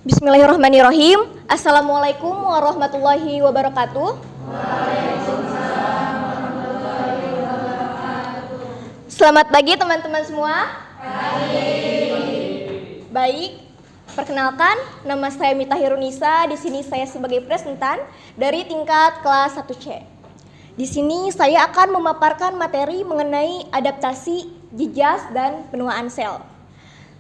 Bismillahirrahmanirrahim. Assalamualaikum warahmatullahi wabarakatuh. Selamat pagi teman-teman semua. Baik, perkenalkan nama saya Mita Hirunisa. Di sini saya sebagai presentan dari tingkat kelas 1C. Di sini saya akan memaparkan materi mengenai adaptasi, jijas, dan penuaan sel.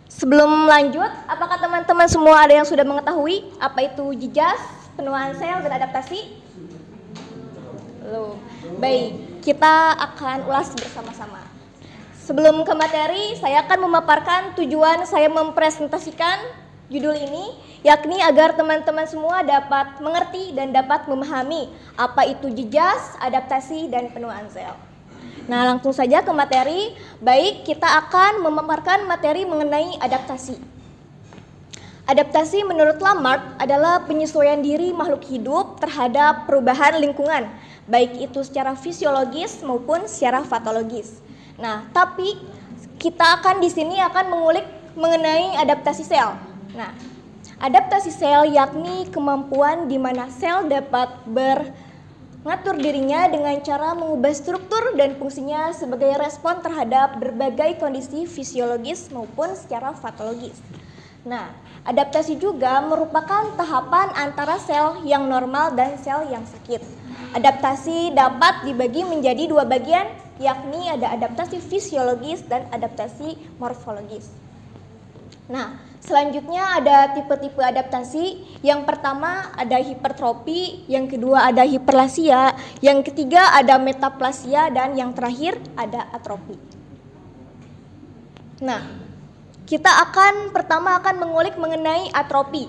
Sebelum lanjut, apakah teman-teman semua ada yang sudah mengetahui apa itu jijas, penuaan sel, dan adaptasi? Baik, kita akan ulas bersama-sama. Sebelum ke materi, saya akan memaparkan tujuan saya mempresentasikan judul ini, yakni agar teman-teman semua dapat mengerti dan dapat memahami apa itu jijas, adaptasi, dan penuaan sel. Nah, langsung saja ke materi. Baik, kita akan memaparkan materi mengenai adaptasi. Adaptasi menurut Lamarck adalah penyesuaian diri makhluk hidup terhadap perubahan lingkungan, baik itu secara fisiologis maupun secara patologis. Nah, tapi kita akan di sini akan mengulik mengenai adaptasi sel. Nah, adaptasi sel yakni kemampuan di mana sel dapat mengatur dirinya dengan cara mengubah struktur dan fungsinya sebagai respon terhadap berbagai kondisi fisiologis maupun secara patologis. Nah, adaptasi juga merupakan tahapan antara sel yang normal dan sel yang sakit. Adaptasi dapat dibagi menjadi dua bagian, yakni ada adaptasi fisiologis dan adaptasi morfologis. Nah, selanjutnya ada tipe-tipe adaptasi. Yang pertama ada hipertrofi, yang kedua ada hiperplasia, yang ketiga ada metaplasia, dan yang terakhir ada atrofi. Nah, kita pertama akan mengulik mengenai atrofi.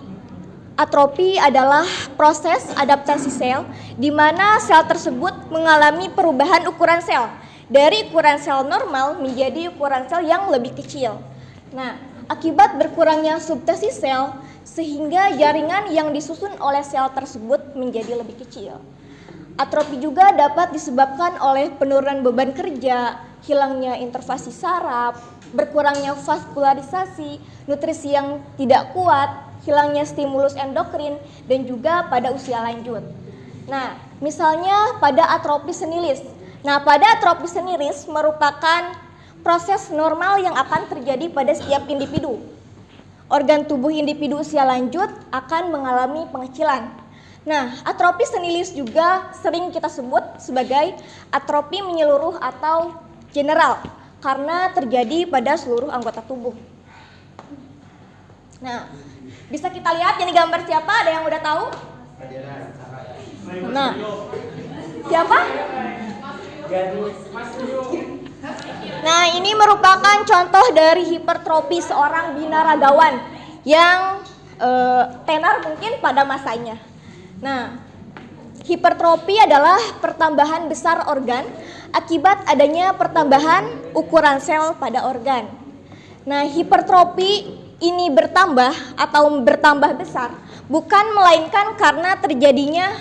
Atrofi adalah proses adaptasi sel di mana sel tersebut mengalami perubahan ukuran sel dari ukuran sel normal menjadi ukuran sel yang lebih kecil. Nah, akibat berkurangnya substansi sel, sehingga jaringan yang disusun oleh sel tersebut menjadi lebih kecil. Atrofi juga dapat disebabkan oleh penurunan beban kerja, hilangnya interfasi saraf, berkurangnya vaskularisasi, nutrisi yang tidak kuat, hilangnya stimulus endokrin, dan juga pada usia lanjut. Nah, misalnya pada atrofi senilis. Nah, pada atrofi senilis merupakan proses normal yang akan terjadi pada setiap individu. Organ tubuh individu usia lanjut akan mengalami pengecilan. Nah, atrofi senilis juga sering kita sebut sebagai atrofi menyeluruh atau general karena terjadi pada seluruh anggota tubuh. Nah, bisa kita lihat ini gambar siapa? Ada yang udah tahu? Nah, siapa? Nah, ini merupakan contoh dari hipertrofi seorang binaragawan yang tenar mungkin pada masanya. Nah, hipertrofi adalah pertambahan besar organ akibat adanya pertambahan ukuran sel pada organ. Nah, hipertrofi ini bertambah atau bertambah besar bukan melainkan karena terjadinya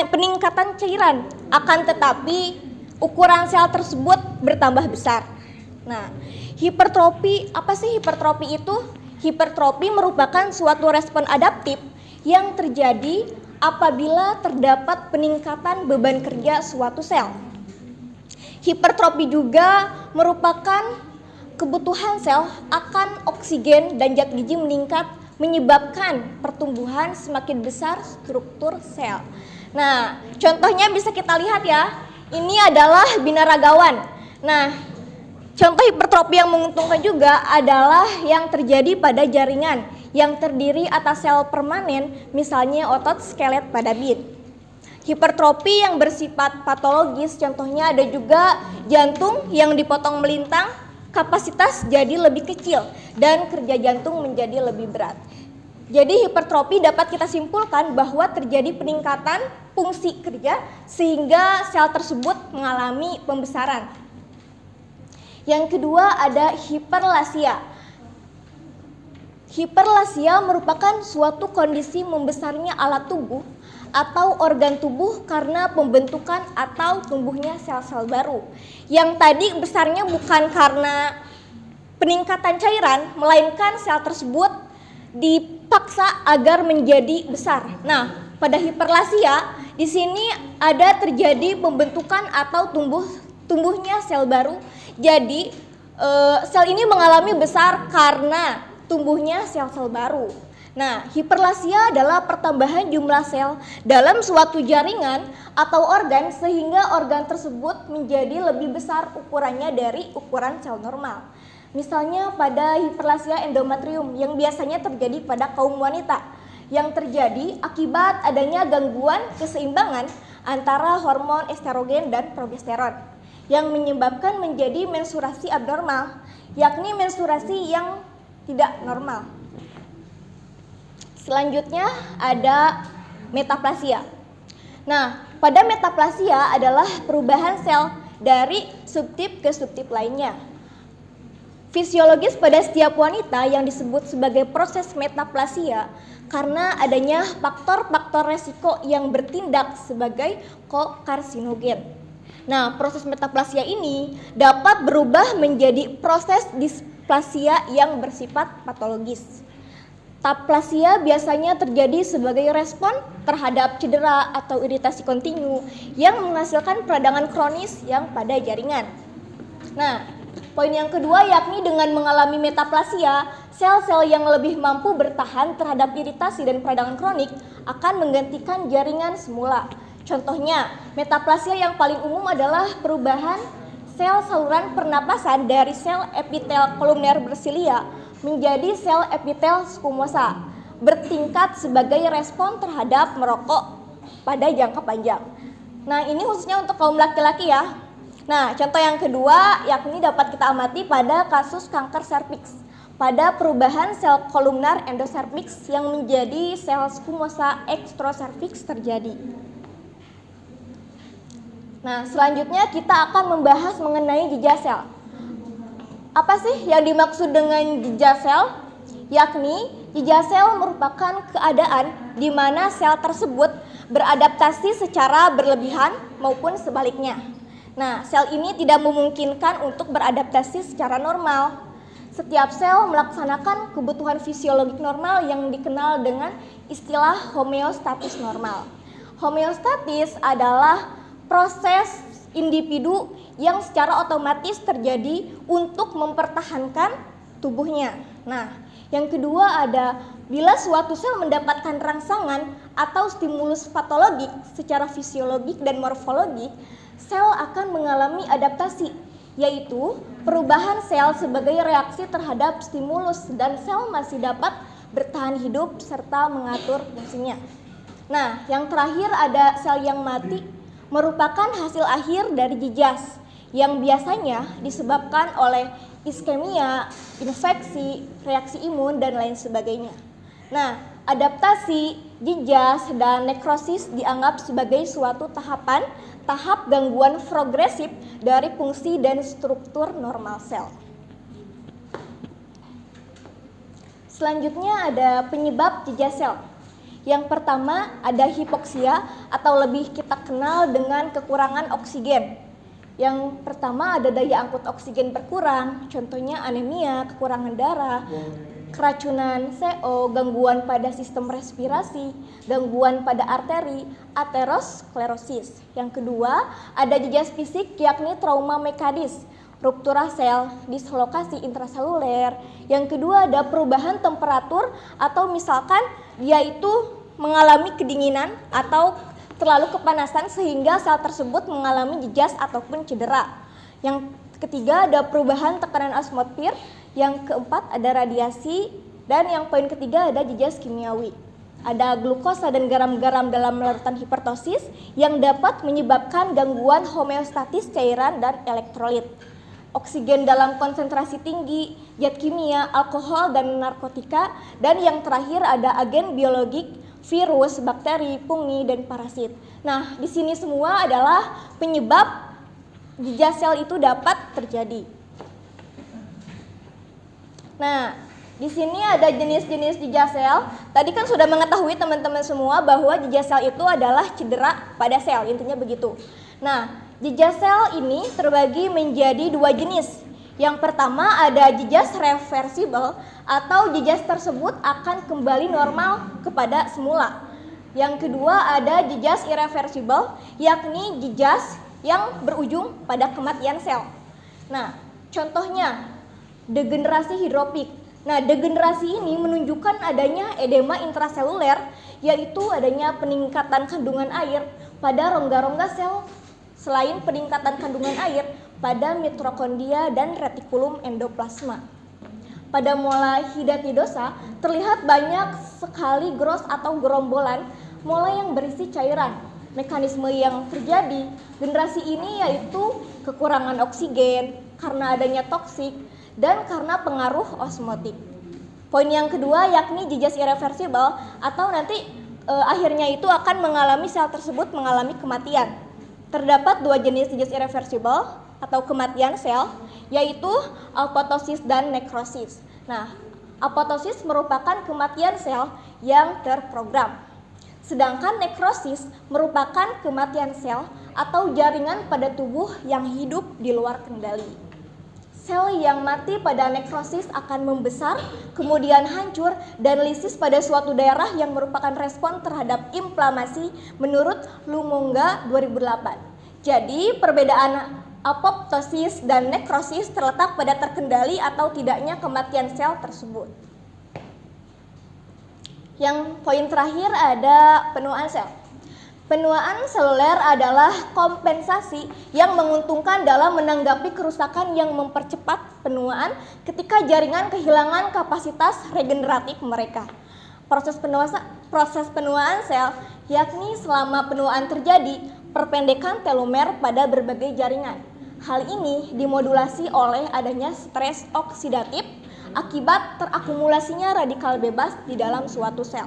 peningkatan cairan, akan tetapi ukuran sel tersebut bertambah besar. Nah, hipertrofi, apa sih hipertrofi itu? Hipertrofi merupakan suatu respon adaptif yang terjadi apabila terdapat peningkatan beban kerja suatu sel. Hipertrofi juga merupakan kebutuhan sel akan oksigen dan zat gizi meningkat, menyebabkan pertumbuhan semakin besar struktur sel. Nah, contohnya bisa kita lihat ya. Ini adalah binaragawan. Nah, contoh hipertrofi yang menguntungkan juga adalah yang terjadi pada jaringan yang terdiri atas sel permanen, misalnya otot, skelet pada bin. Hipertrofi yang bersifat patologis, contohnya ada juga jantung yang dipotong melintang, kapasitas jadi lebih kecil dan kerja jantung menjadi lebih berat. Jadi hipertrofi dapat kita simpulkan bahwa terjadi peningkatan fungsi kerja sehingga sel tersebut mengalami pembesaran. Yang kedua ada hiperplasia. Hiperplasia merupakan suatu kondisi membesarnya alat tubuh atau organ tubuh karena pembentukan atau tumbuhnya sel-sel baru. Yang tadi besarnya bukan karena peningkatan cairan, melainkan sel tersebut dipaksa agar menjadi besar. Nah, pada hiperplasia di sini ada terjadi pembentukan atau tumbuhnya sel baru. Jadi sel ini mengalami besar karena tumbuhnya sel-sel baru. Nah, hiperplasia adalah pertambahan jumlah sel dalam suatu jaringan atau organ sehingga organ tersebut menjadi lebih besar ukurannya dari ukuran sel normal. Misalnya pada hiperplasia endometrium yang biasanya terjadi pada kaum wanita, yang terjadi akibat adanya gangguan keseimbangan antara hormon estrogen dan progesteron yang menyebabkan menjadi menstruasi abnormal, yakni menstruasi yang tidak normal. Selanjutnya ada metaplasia. Nah, pada metaplasia adalah perubahan sel dari subtip ke subtip lainnya. Fisiologis pada setiap wanita yang disebut sebagai proses metaplasia karena adanya faktor-faktor resiko yang bertindak sebagai kokarsinogen. Nah, proses metaplasia ini dapat berubah menjadi proses displasia yang bersifat patologis. Aplasia biasanya terjadi sebagai respon terhadap cedera atau iritasi kontinu yang menghasilkan peradangan kronis yang pada jaringan. Nah, poin yang kedua yakni dengan mengalami metaplasia, sel-sel yang lebih mampu bertahan terhadap iritasi dan peradangan kronik akan menggantikan jaringan semula. Contohnya, metaplasia yang paling umum adalah perubahan sel saluran pernapasan dari sel epitel kolumner bersilia menjadi sel epitel squamosa, bertingkat sebagai respon terhadap merokok pada jangka panjang. Nah, ini khususnya untuk kaum laki-laki ya. Nah, contoh yang kedua yakni dapat kita amati pada kasus kanker serviks, pada perubahan sel kolumnar endoservix yang menjadi sel squamosa extracervix terjadi. Nah, selanjutnya kita akan membahas mengenai jejak sel. Apa sih yang dimaksud dengan jejak sel? Yakni jejak sel merupakan keadaan di mana sel tersebut beradaptasi secara berlebihan maupun sebaliknya. Nah, sel ini tidak memungkinkan untuk beradaptasi secara normal. Setiap sel melaksanakan kebutuhan fisiologik normal yang dikenal dengan istilah homeostatis normal. Homeostatis adalah proses individu yang secara otomatis terjadi untuk mempertahankan tubuhnya. Nah, yang kedua ada bila suatu sel mendapatkan rangsangan atau stimulus patologik secara fisiologik dan morfologik, sel akan mengalami adaptasi, yaitu perubahan sel sebagai reaksi terhadap stimulus dan sel masih dapat bertahan hidup serta mengatur fungsinya. Nah, yang terakhir ada sel yang mati merupakan hasil akhir dari jejas yang biasanya disebabkan oleh iskemia, infeksi, reaksi imun, dan lain sebagainya. Nah, adaptasi, jejas, dan nekrosis dianggap sebagai suatu tahap gangguan progresif dari fungsi dan struktur normal sel. Selanjutnya ada penyebab jejak sel. Yang pertama ada hipoksia atau lebih kita kenal dengan kekurangan oksigen. Yang pertama ada daya angkut oksigen berkurang, contohnya anemia, kekurangan darah, keracunan CO, gangguan pada sistem respirasi, gangguan pada arteri, aterosklerosis. Yang kedua ada jejak fisik yakni trauma mekanis, ruptura sel, dislokasi intraseluler. Yang kedua ada perubahan temperatur atau misalkan dia itu mengalami kedinginan atau terlalu kepanasan sehingga sel tersebut mengalami jejas ataupun cedera. Yang ketiga ada perubahan tekanan atmosfer. Yang keempat ada radiasi. Dan yang poin ketiga ada jejas kimiawi. Ada glukosa dan garam-garam dalam larutan hipertosis yang dapat menyebabkan gangguan homeostatis cairan dan elektrolit. Oksigen dalam konsentrasi tinggi, zat kimia, alkohol, dan narkotika. Dan yang terakhir ada agen biologik, virus, bakteri, fungi, dan parasit. Nah, di sini semua adalah penyebab jejak sel itu dapat terjadi. Nah, di sini ada jenis-jenis jejak sel. Tadi kan sudah mengetahui teman-teman semua bahwa jejak sel itu adalah cedera pada sel, intinya begitu. Nah, jejak sel ini terbagi menjadi dua jenis. Yang pertama ada jejas reversible atau jejas tersebut akan kembali normal kepada semula. Yang kedua ada jejas irreversible, yakni jejas yang berujung pada kematian sel. Nah, contohnya degenerasi hidropik. Nah, degenerasi ini menunjukkan adanya edema intraseluler, yaitu adanya peningkatan kandungan air pada rongga-rongga sel. Selain peningkatan kandungan air pada mitokondria dan retikulum endoplasma. Pada mola hidatidosa terlihat banyak sekali gros atau gerombolan mola yang berisi cairan. Mekanisme yang terjadi generasi ini yaitu kekurangan oksigen karena adanya toksik dan karena pengaruh osmotik. Poin yang kedua yakni jejas irreversible atau nanti akhirnya itu akan mengalami sel tersebut mengalami kematian. Terdapat dua jenis jejas irreversible atau kematian sel, yaitu apoptosis dan nekrosis. Nah, apoptosis merupakan kematian sel yang terprogram. Sedangkan nekrosis merupakan kematian sel atau jaringan pada tubuh yang hidup di luar kendali. Sel yang mati pada nekrosis akan membesar, kemudian hancur dan lisis pada suatu daerah yang merupakan respon terhadap inflamasi menurut Lumonga 2008. Jadi perbedaan apoptosis dan nekrosis terletak pada terkendali atau tidaknya kematian sel tersebut. Yang poin terakhir ada penuaan sel. Penuaan seluler adalah kompensasi yang menguntungkan dalam menanggapi kerusakan yang mempercepat penuaan ketika jaringan kehilangan kapasitas regeneratif mereka. Proses penuaan sel yakni selama penuaan terjadi perpendekan telomer pada berbagai jaringan. Hal ini dimodulasi oleh adanya stres oksidatif akibat terakumulasinya radikal bebas di dalam suatu sel.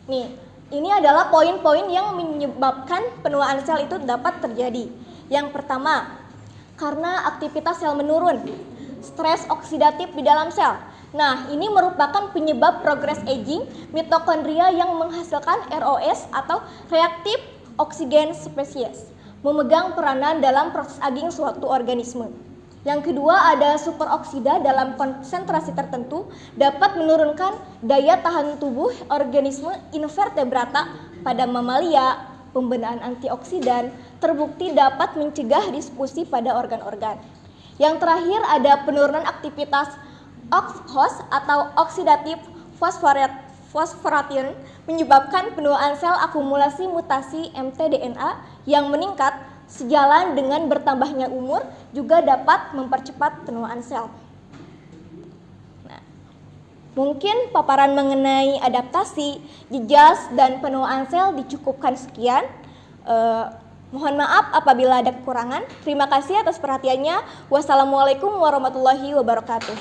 Nih, ini adalah poin-poin yang menyebabkan penuaan sel itu dapat terjadi. Yang pertama, karena aktivitas sel menurun, stres oksidatif di dalam sel. Nah, ini merupakan penyebab progres aging mitokondria yang menghasilkan ROS atau reaktif oksigen spesies, memegang peranan dalam proses aging suatu organisme. Yang kedua ada superoksida dalam konsentrasi tertentu dapat menurunkan daya tahan tubuh organisme invertebrata pada mamalia. Pembenaan antioksidan terbukti dapat mencegah disfusi pada organ-organ. Yang terakhir ada penurunan aktivitas OXPHOS atau oksidatif fosforation menyebabkan penuaan sel akumulasi mutasi mtDNA yang meningkat. Sejalan dengan bertambahnya umur juga dapat mempercepat penuaan sel. Nah, mungkin paparan mengenai adaptasi, jejas, dan penuaan sel dicukupkan sekian. Mohon maaf apabila ada kekurangan. Terima kasih atas perhatiannya. Wassalamualaikum warahmatullahi wabarakatuh.